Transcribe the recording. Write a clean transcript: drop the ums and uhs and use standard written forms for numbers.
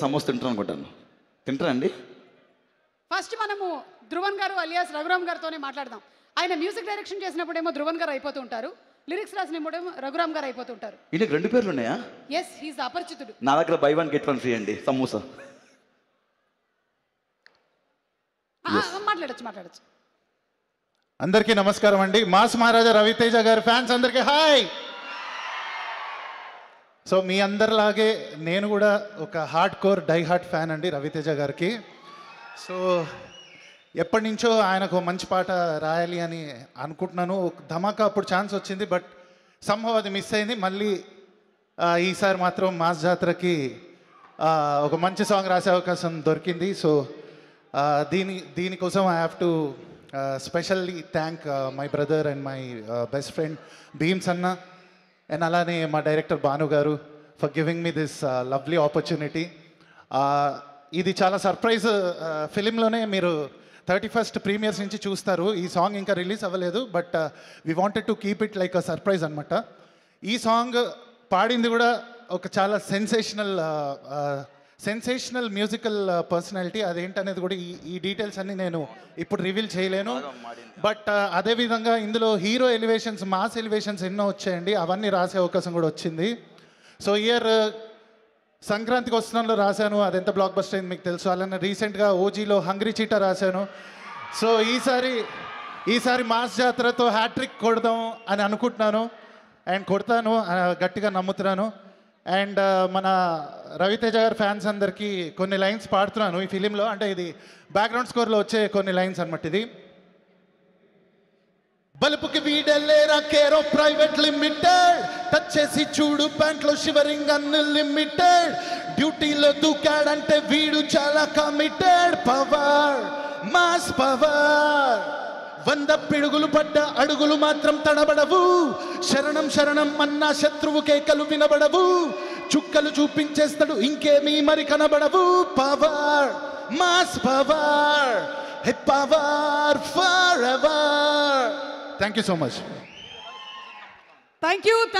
సమోసా తింటాను అనుకుంటాను. తింటారా అండి? ఫస్ట్ మనము ధ్రువన్ గారు అలియాస్ రఘురామ్ గారితోనే మాట్లాడదాం. ఆయన మ్యూజిక్ డైరెక్షన్ చేసినప్పుడేమో ధ్రువన్ గారు అయిపోతూ ఉంటారు, లిరిక్స్ రాసినప్పుడేమో రఘురామ్ గారు అయిపోతూ ఉంటారు. ఈయనకి 2 పేర్లు ఉన్నాయా? ఎస్, హీస్ అపరిచితుడు. నా దగ్గర బై 1 గెట్ 1 ఫ్రీ అండి సమోసా. మాట్లాడచ్చు. అందరికీ నమస్కారం అండి. మాస్ మహారాజా రవితేజ గారి ఫ్యాన్స్ అందరికీ హాయ్. సో మీ అందరిలాగే నేను కూడా ఒక hard core die heart fan అండి రవితేజ గారికి. సో ఎప్పటి నుంచో ఆయనకు మంచి పాట రాయాలి అని అనుకుంటున్నాను. ధమాకా అప్పుడు ఛాన్స్ వచ్చింది, బట్ సంభవం అది మిస్ అయింది. మళ్ళీ ఈసారి మాత్రం మాస్ జాతరకి ఒక మంచి సాంగ్ రాసే అవకాశం దొరికింది. సో దీనికోసం I have to specially thank my brother and my best friend Bheems అన్న, అండ్ అలానే మా డైరెక్టర్ భాను గారు for giving me this lovely opportunity. ఇది చాలా సర్ప్రైజ్. ఫిలింలోనే మీరు 31st ప్రీమియర్స్ నుంచి చూస్తారు. ఈ సాంగ్ ఇంకా రిలీజ్ అవ్వలేదు, but we wanted to keep it like a surprise అనమాట. ఈ సాంగ్ పాడింది కూడా ఒక చాలా సెన్సేషనల్ మ్యూజికల్ పర్సనాలిటీ. అదేంటనేది కూడా ఈ డీటెయిల్స్ అన్ని నేను ఇప్పుడు రివీల్ చేయలేను. బట్ అదేవిధంగా ఇందులో హీరో ఎలివేషన్స్, మాస్ ఎలివేషన్స్ ఎన్నో వచ్చాయండి. అవన్నీ రాసే అవకాశం కూడా వచ్చింది. సో ఇయర్ సంక్రాంతికి వస్తున్నాలో రాశాను, అదెంత బ్లాక్ బస్టర్ అయింది మీకు తెలుసు. అలానే రీసెంట్గా ఓజీలో హంగ్రీ చీటా రాశాను. సో ఈసారి మాస్ జాతరతో హ్యాట్రిక్ కొడదాం అని అనుకుంటున్నాను, అండ్ కొడతాను గట్టిగా నమ్ముతున్నాను. అండ్ మన రవితేజ గారి ఫ్యాన్స్ అందరికీ కొన్ని లైన్స్ పాడుతున్నాను ఈ ఫిలింలో. అంటే ఇది బ్యాక్గ్రౌండ్ స్కోర్లో వచ్చే కొన్ని లైన్స్ అనమాట. ఇది బలుపుకి వీడెల్లేరా కేరో ప్రైవేట్ లిమిటెడ్, టచ్ చేసి చూడు ప్యాంట్లో షివరింగ్ అన్లిమిటెడ్, డ్యూటీలో దూకాడంటే వీడు చాలా కమిటెడ్. పవర్ మాస్ పవర్, 100 పిడుగులు పడ్డ అడుగులు మాత్రం తడబడవు, శరణం శరణం అన్న శత్రువు కేకలు వినబడవు, చుక్కలు చూపించేస్తాడు ఇంకేమీ మరి కనబడవు. Power mass power, power forever. Thank you so much. Thank you.